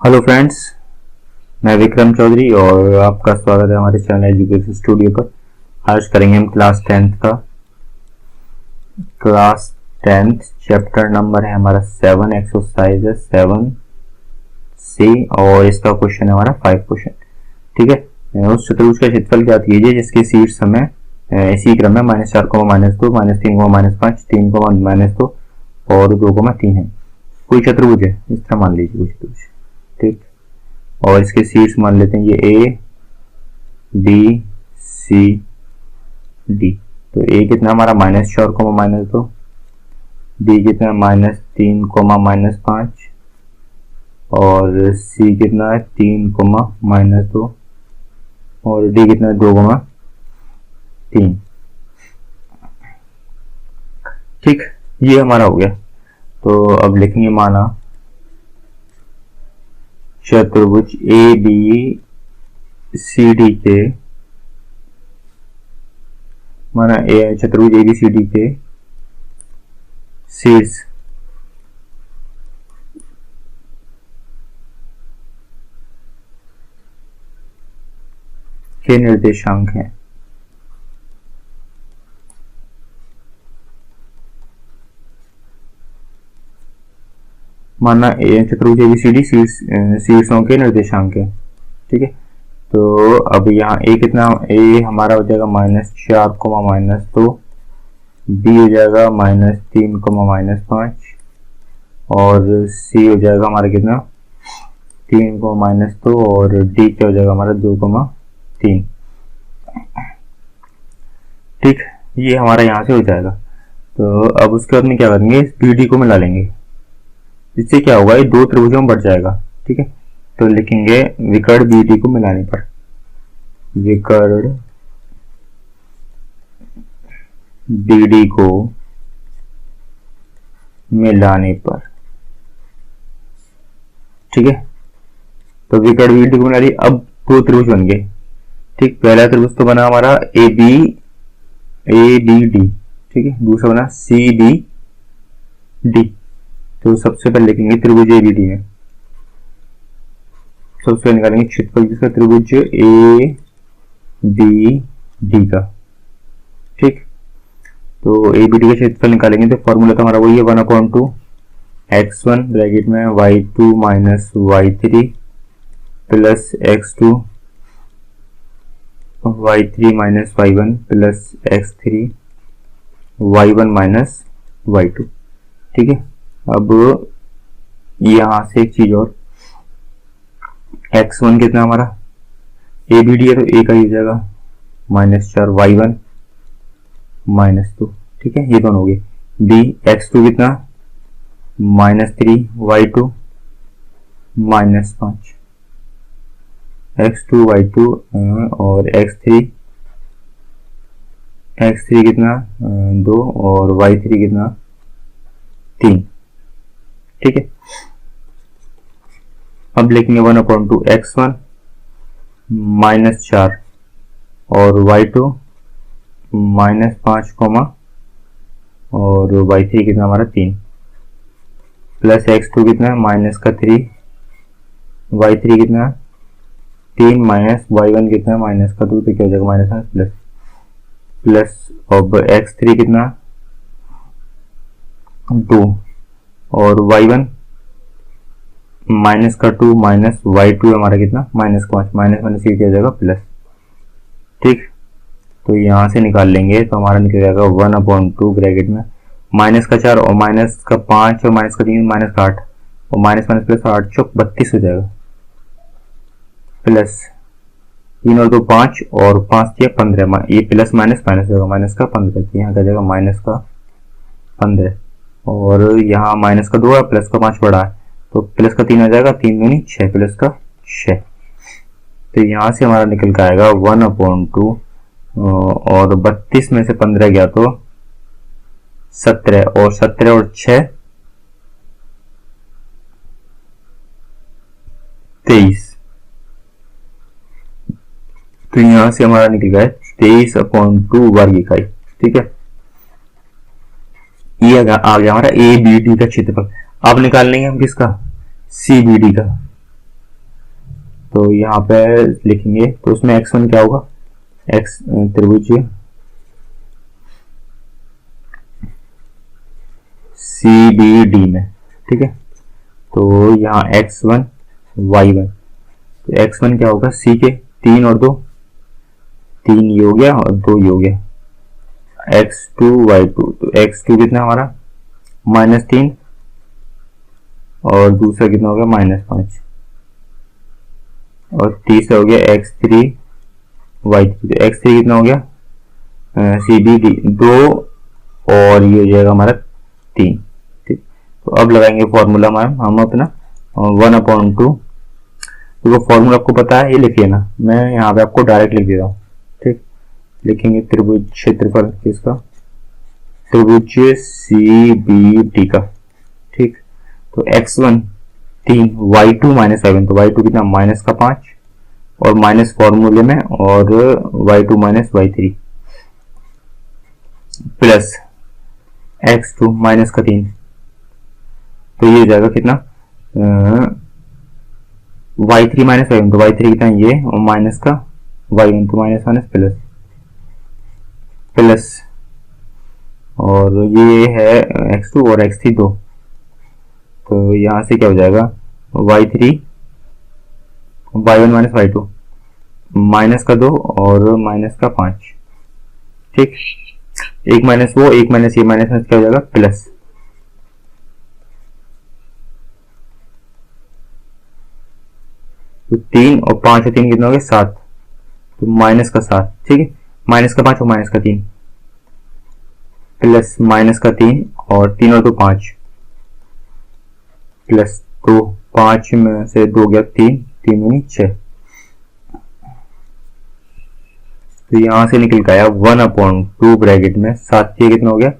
Hello friends, मैं विक्रम चौधरी और आपका स्वागत है हमारे चैनल एजुकेशन स्टूडियो पर। आज करेंगे हम क्लास 10th का। क्लास 10th चैप्टर नंबर है हमारा 7, एक्सरसाइज है 7C और इसका क्वेश्चन है हमारा 5 क्वेश्चन। ठीक है। उस चतुर्भुज का क्षेत्रफल ज्ञात कीजिए जिसके शीर्ष हमें इसी क्रम में -4, -2, -3, -5, 3, -2 और 2, 3 है। कोई चतुर्भुज है, इस तरह मान लीजिए कोई चतुर्भुज। ठीक, और इसके शीर्ष मान लेते हैं ये A, B, C, D। तो A कितना हमारा -4, -2, B कितना -3, -5 और C कितना है 3, -2 और D कितना है 2, 3। ठीक, ये हमारा हो गया। तो अब लिखेंगे माना चतुर्भुज ए बी सी डी के, माना चतुर्भुज ए बी सी डी के शीर्ष के निर्देशांक हैं। माना चतुर्भुज एबीसीडी शीर्षों के निर्देशांक है। ठीक है। तो अब यहाँ ए कितना, ए हमारा हो जाएगा -4, -2, बी हो जाएगा -3, -5 और सी हो जाएगा हमारा कितना 3, -2 और डी क्या हो जाएगा हमारा 2, 3। ठीक, ये हमारा यहाँ से हो जाएगा। तो अब उसके बाद में क्या करेंगे, बी डी को मिला लेंगे। इससे क्या होगा, ये दो त्रिभुजों में बढ़ जाएगा। ठीक है। तो लिखेंगे विकर्ण बी डी को मिलाने पर, विकर्ण बी डी को मिलाने पर। ठीक है। तो विकर्ण बी डी को मिला दी। अब दो त्रिभुज बन गए। ठीक, पहला त्रिभुज तो बना हमारा ए बी डी। ठीक है। दूसरा बना सी डी डी। तो सबसे पहले लिखेंगे त्रिभुज एबीडी में, सबसे पहले निकालेंगे क्षेत्रफल जिसका त्रिभुज ए बी डी का। ठीक, तो ए बी डी का क्षेत्रफल निकालेंगे तो फॉर्मूला तो हमारा वही है 1/2 x1 ब्रैकेट में y2 - y3 plus x2 y3 - y1 plus x3 y1 - y2। ठीक है। अब यहां से एक चीज और, x1 कितना हमारा ए बी डी है तो ए का ही हो जाएगा -4 y1 -2। ठीक है, ये दोनों हो गए। b x2 कितना -3 y2 -5, x2 y2 और x3 कितना 2 और y3 कितना 3। ठीक है। अब लिखेंगे 1/2 x1 -4 और y2 -5 और y3 कितना हमारा 3 प्लस x2 कितना -3 y3 कितना 3 माइनस y1 कितना -2 तो क्या हो जाएगा प्लस प्लस। अब x3 कितना 2 और y1 -2 माइनस y2 हमारा कितना -5, माइनस क्या हो जाएगा प्लस। ठीक, तो यहां से निकाल लेंगे तो हमारा निकल जाएगा 1/2 ब्रैकेट में -4 और -5 और -3 -8 और माइनस प्लस 8 चौक 32 हो जाएगा प्लस 3 और 2 5 और 5 15, ये प्लस माइनस होगा -15, यहाँ का जाएगा -15 और यहाँ -2 है प्लस का 5 बड़ा है तो प्लस का 3 आ जाएगा, 3 दूनी 6 प्लस का 6। तो यहाँ से हमारा निकल के आएगा 1/2 और 32 में से 15 गया तो 17 और 17 और 6 23। तो यहाँ से हमारा निकल गया 23/2 वर्ग इकाई। ठीक है। ये आ गया हमारा ए बी डी का क्षेत्रफल। अब निकाल लेंगे हम किसका, सी बी डी का। तो यहाँ पे लिखेंगे, तो उसमें x1 क्या होगा, x त्रिभुज CBD में, ठीक है। तो यहाँ x1 y1, तो x1 क्या होगा, c के 3 और 2, 3 ये हो गया और 2 ये हो गया, x2 y2, तो x2 कितना हमारा -3 और दूसरा कितना हो गया -5 और तीसरा हो गया x3 y3, तो x3 कितना हो गया CBD 2 और ये हो जाएगा हमारा 3, ठीक। तो अब लगाएंगे फॉर्मूला हम अपना 1/2, तो फॉर्मूला आपको पता है, ये लिखिए ना, मैं यहाँ पे आपको डायरेक्ट लिख देता हूँ, ठीक। लिखेंगे त्रिभुज क्षेत्रफल किसका, त्रिभुज CBD का, ठीक। तो x1 3, y2 -7, तो y2 कितना -5 और माइनस फॉर्मूले में, और y2 -y3 प्लस x2 -3, तो ये हो जाएगा कितना y3 -7, तो y3 कितना ये और माइनस का y1, तो माइनस प्लस और ये है x2 और x3 2, तो यहाँ से क्या हो जाएगा y3 y1 y2 माइनस का 2 और माइनस का 5, ठीक। एक माइनस वो, एक माइनस ये, माइनस में क्या हो जाएगा प्लस, तो 3 और 5 और 3 कितना हो गया 7, तो माइनस का 7, ठीक है। माइनस का 5 और माइनस का 3 प्लस माइनस का 3 और 3 और 2 5 प्लस 2, 5 में से 2 गया 3, 3 में 6, तो यहां से निकल के आया 1/2 ब्रैकेट में 7 दिया कितना हो गया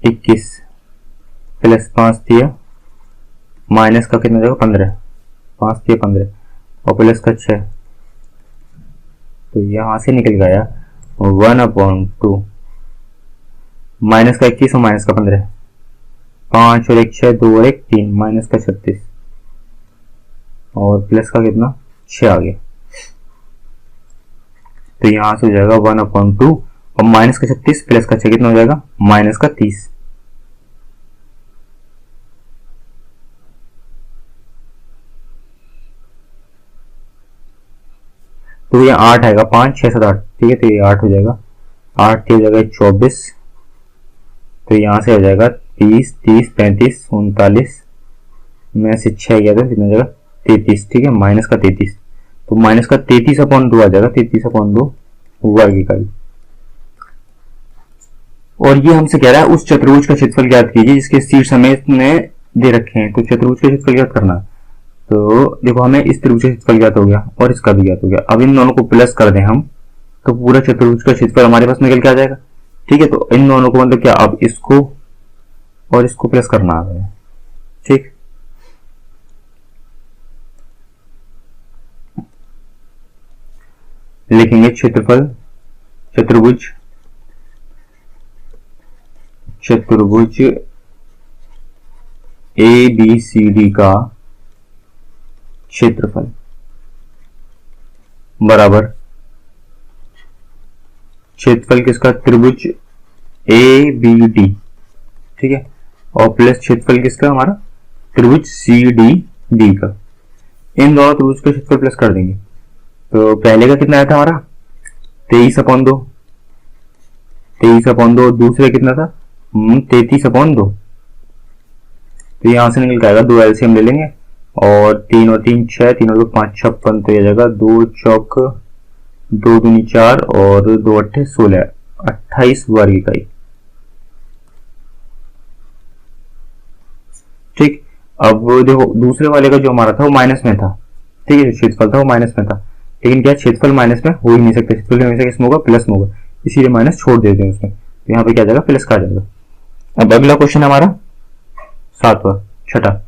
21 प्लस 5 दिया माइनस का कितना जाएगा 15, 5 दिया 15 और प्लस का 6, तो यहां से निकल गया 1/2 माइनस का 21 और माइनस का 15, 5 और 1 6, 2 और 1 3, माइनस का 36 और प्लस का कितना 6 आ गया, तो यहां से हो जाएगा 1/2 और माइनस का 36 प्लस का 6 कितना हो जाएगा माइनस का 30, तो ये 8 आएगा, 5 6 7 8, ठीक है। तो ये 8 हो जाएगा, 8 हो जाएगा 24, तो यहाँ से हो जाएगा 30 30 35 39 में से 6 गया तो कितना हो जाएगा 33, ठीक है। माइनस का 33, तो माइनस का 33/2 आ जाएगा, 33/2 वर्ग इकाई। और ये हमसे कह रहा है उस चतुर्भुज का क्षेत्रफल ज्ञात कीजिए जिसके शीर्ष हमें दे रखे हैं, तो चतुर्भुज का क्षेत्रफल ज्ञात करना, तो देखो हमें इस त्रिभुज का क्षेत्रफल ज्ञात हो गया और इसका भी ज्ञात हो गया। अब इन दोनों को प्लस कर दें हम, तो पूरा चतुर्भुज का क्षेत्रफल हमारे पास निकल के आ जाएगा, ठीक है। तो इन दोनों को मतलब क्या, अब इसको और इसको प्लस करना है, ठीक। लिखेंगे क्षेत्रफल चतुर्भुज ABCD का क्षेत्रफल बराबर क्षेत्रफल किसका, त्रिभुज ABD, ठीक है, और प्लस क्षेत्रफल किसका हमारा त्रिभुज CDD का। इन दोनों त्रिभुज का क्षेत्रफल प्लस कर देंगे, तो पहले का कितना आया था हमारा 23/2, 23/2, दूसरे कितना था 33/2, तो यहां से निकल के आएगा 2 एलसीएम ले लेंगे और 3 और 3 6, 3 और 2 5 56, तो यह जाएगा 2 चौक 2 दूनी 4 और 2 अट्ठे 16, 28 वर्ग इकाई, ठीक। अब देखो दूसरे वाले का जो हमारा था वो माइनस में था, ठीक है, जो क्षेत्रफल था वो माइनस में था, लेकिन क्या क्षेत्रफल माइनस में हो ही नहीं सकता, क्षेत्रफल हमेशा किसमें होगा प्लस में होगा, इसीलिए माइनस छोड़ देते हैं उसमें, तो यहाँ पे क्या जाएगा प्लस का आ जाएगा। अब अगला क्वेश्चन हमारा 7वां छठा,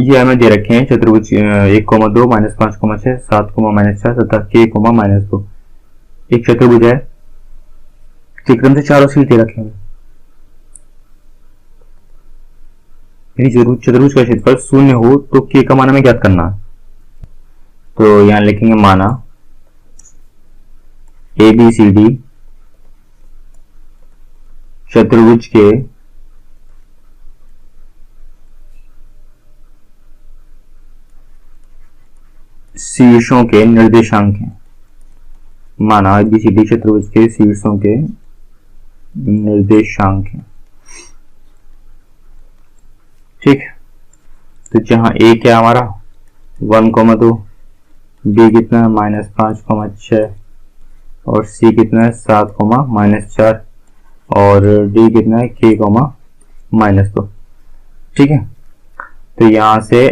ये हमें दे रखे हैं चतुर्भुज 1,2 -5,6 7, -4 तथा k, -2, एक चतुर्भुज है चित्रम से चारों सीट दे रखे हैं, यदि चतुर्भुज का क्षेत्रफल शून्य हो तो k का मान हमें ज्ञात करना है। तो यहां लिखेंगे माना ABCD चतुर्भुज के शीर्षों के निर्देशांक हैं। माना ABCD चतुर्भुज के शीर्षों के निर्देशांक हैं। ठीक, तो जहां A क्या हमारा 1,2, B कितना है -5,6 और C कितना है 7,-4 और D कितना है K, -2। ठीक है, तो यहां से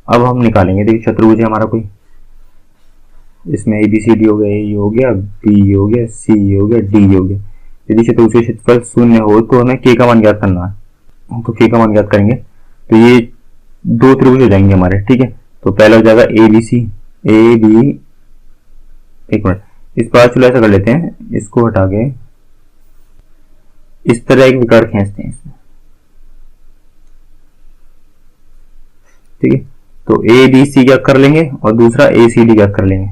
अब हम निकालेंगे। देखिए चतुर्भुज है हमारा कोई, इसमें ABCD हो गया, A हो गया, B हो गया, C हो गया, D हो गया। यदि चतुर्भुज का क्षेत्रफल शून्य हो तो हमें K का मान ज्ञात करना है। तो K का मान ज्ञात करेंगे तो ये दो त्रिभुज हो जाएंगे हमारे। ठीक है, तो पहला हो जाएगा ABC, एक मिनट, इस पर चलो ऐसा कर लेते हैं, इसको हटा के इस तरह एक विकर्ण खींचते हैं इसमें। ठीक है, तो ABC क्या कर लेंगे और दूसरा ACD क्या कर लेंगे।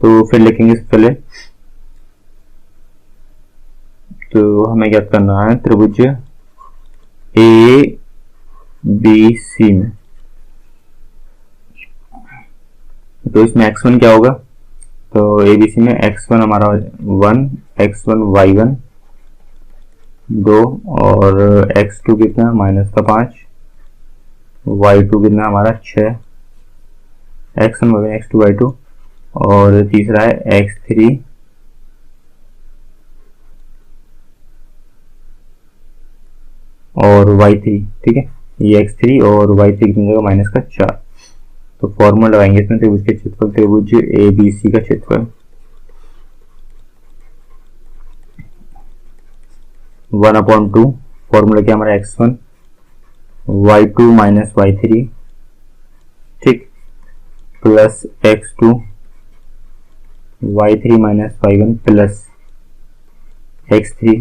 तो फिर लिखेंगे पहले, तो हमें क्या करना है त्रिभुज ABC में, तो इसमें x1 क्या होगा, तो ABC में x1 हमारा 1, x1 y1 2 और x2 कितना -5, y2 कितना हमारा 6, x1 y1 x2 y2 और तीसरा है x3 और y3। ठीक है, ये x3 और y3 कितनी जगह -4। तो फॉर्मूला लगाएंगे इसमें त्रिभुज के क्षेत्रफल, त्रिभुज ABC का क्षेत्रफल 1/2, फॉर्मूला क्या हमारा x1 y2 y3, ठीक, plus x2 y3 y1 plus x3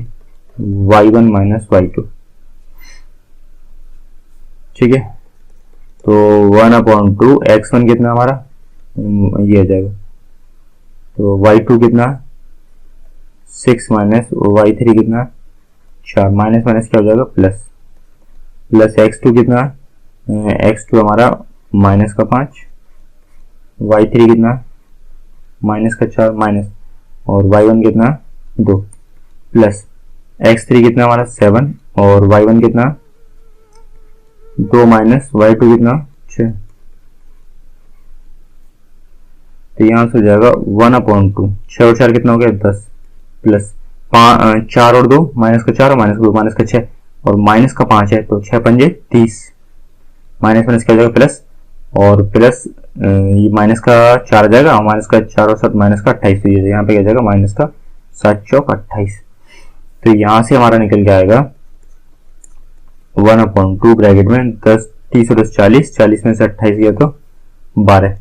y1 y2। ठीक है, तो 1/2 x1 कितना हमारा ये आ जाएगा, तो y2 कितना 6 y3 कितना 4, माइनस क्या हो जाएगा प्लस x2 कितना, x2 हमारा -5, y3 कितना -4 माइनस और y1 कितना 2 प्लस x3 कितना हमारा 7 और y1 कितना 2 माइनस y2 कितना 6। तो यहां से हो जाएगा 1/2, 6 और 4 कितना हो गया 10 प्लस 4 और 2 -4 और -2 -6 और -5 है, तो 6 पंजे 30, माइनस क्या हो जाएगा प्लस और प्लस ये -4 आ जाएगा, -4 और 7 -28, तो ये यहाँ पे क्या जाएगा -7 चौक 28। तो यहां से हमारा निकल के आएगा 1/2 ब्रैकेट में 10 30 और 40, 40 में से 28 गया तो 12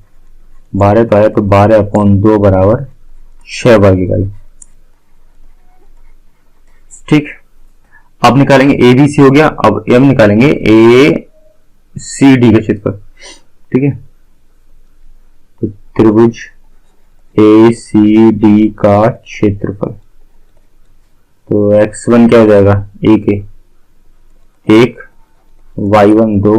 तो आया, तो 12/2 बराबर 6 वर्ग इकाई। ठीक, अब निकालेंगे ABC हो गया, अब निकालेंगे ACD का क्षेत्रफल। ठीक है, तो त्रिभुज ACD का क्षेत्रफल, तो x1 क्या हो जाएगा 1 y1 2,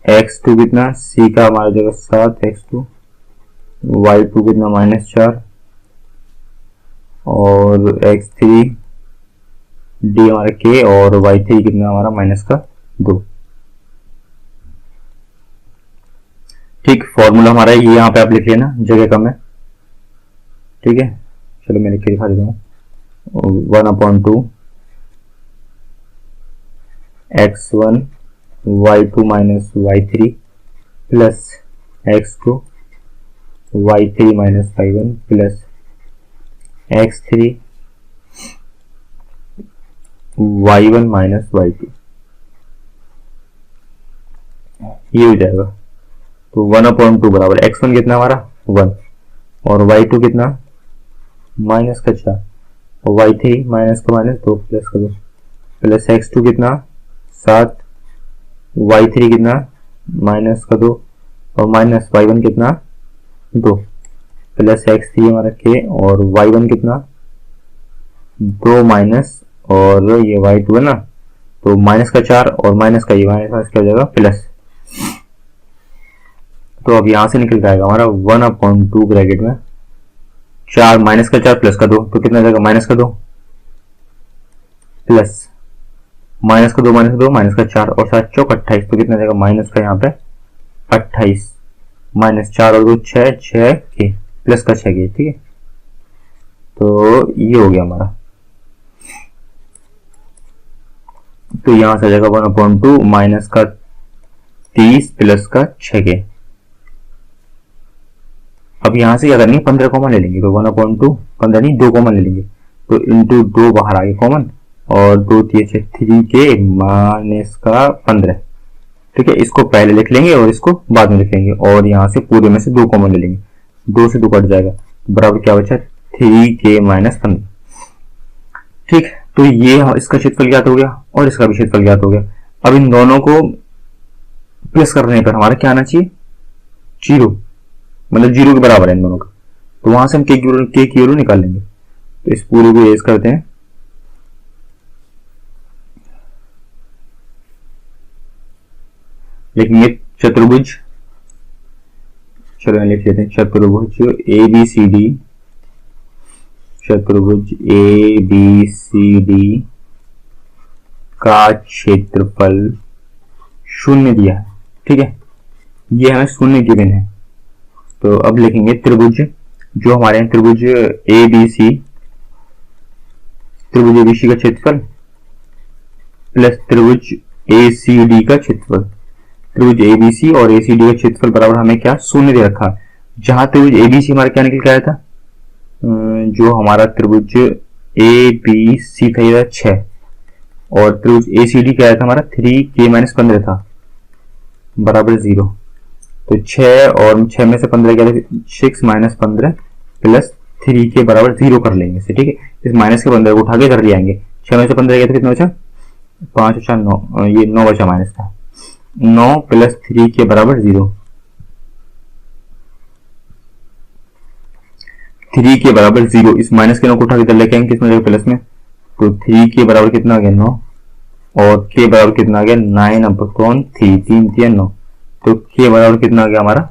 x2 कितना C का हमारा जगह 7 x2, y2 कितना -4 और x3 D हमारा K और y3 कितना हमारा -2। ठीक, फॉर्मूला हमारा ये यहाँ पे आप लिख लेना, जगह कम है। ठीक है, चलो मैं लिख के दिखा देता हूँ, 1/2 x1 y2 y3 plus x2 y3 y1 plus x3 y1 y2, ये हो जाएगा। तो 1/2 बराबर x1 कितना हमारा 1 और y2 कितना -4 और y3 -2 प्लस x2 कितना 7, y3 कितना माइनस का 2 और माइनस y1 कितना 2 प्लस x3 हमारा k और y1 कितना 2 माइनस और ये y2 है ना, तो माइनस का 4 और माइनस का ये माइनस क्या हो जाएगा प्लस। तो अब यहां से निकल जाएगा हमारा 1/2 ब्रैकेट में 4 माइनस का 4 प्लस का 2, तो कितना जाएगा माइनस का 2 प्लस माइनस का 2 माइनस का 2 माइनस का 4 और 7 चौक 28, तो कितना जाएगा माइनस का यहाँ पे 28 माइनस 4 और 2 6 6 के प्लस का 6 के, ठीक है। तो ये हो गया हमारा, तो यहां से आ जाएगा 1/2 माइनस का 30 प्लस का 6 के। अब यहां से क्या करेंगे 15 कॉमन ले लेंगे, तो 1/2 15 नहीं 2 कॉमन ले लेंगे, तो इंटू 2 बाहर आ गए कॉमन और 2 3 3 के माइनस का 15, ठीक है। इसको पहले लिख लेंगे और इसको बाद में लिख लेंगे और यहाँ से पूरे में से 2 कॉमन ले लेंगे, 2 से 2 कट जाएगा, बराबर क्या बचा 3k माइनस 15, ठीक। तो ये इसका क्षेत्रफल ज्ञात हो गया और इसका भी क्षेत्रफल ज्ञात हो गया। अब इन दोनों को प्लस करने पर हमारा क्या आना चाहिए 0, मतलब 0 के बराबर है इन दोनों का, तो वहां से हम k की वैल्यू निकाल लेंगे। तो इस पूरे को रेज करते हैं, लिखेंगे चतुर्भुज, चलो लिख लेते हैं चतुर्भुज ABCD, चतुर्भुज ABCD का क्षेत्रफल 0 दिया है, ठीक है। ये हमें 0 गिवन है, तो अब लिखेंगे त्रिभुज, जो हमारे यहाँ त्रिभुज ABC, त्रिभुज ABC का क्षेत्रफल प्लस त्रिभुज ACD का क्षेत्रफल, त्रिभुज ABC और ACD का क्षेत्रफल बराबर हमें क्या 0 दे रखा। जहां त्रिभुज ABC हमारा क्या निकल के आया था, जो हमारा त्रिभुज ABC था ये 6 और त्रिभुज ACD क्या आया था हमारा 3k माइनस 15 था बराबर 0, तो 6 और 6 में से 15 क्या 6 माइनस 15 प्लस 3 के बराबर 0 कर लेंगे इसे, ठीक है। इस माइनस के 15 को उठा के कर ले आएंगे, 6 में से 15 क्या था कितना बचा 5 और 4 9, ये 9 बचा माइनस था, 9 प्लस 3 के बराबर 0, 3 के बराबर 0, इस माइनस के 9 को उठा के इधर लेके आएंगे किसमें जाएगा प्लस में, तो 3 के बराबर कितना आ गया 9 और के बराबर कितना आ गया 9/3 3 3 9, तो के बराबर कितना आ गया हमारा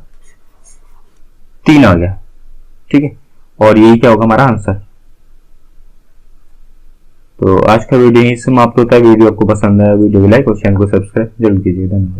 3 आ गया, ठीक है। और यही क्या होगा हमारा आंसर। तो आज का वीडियो यहीं समाप्त होता है। वीडियो आपको पसंद आया वीडियो को लाइक और चैनल को सब्सक्राइब जरूर कीजिए। धन्यवाद।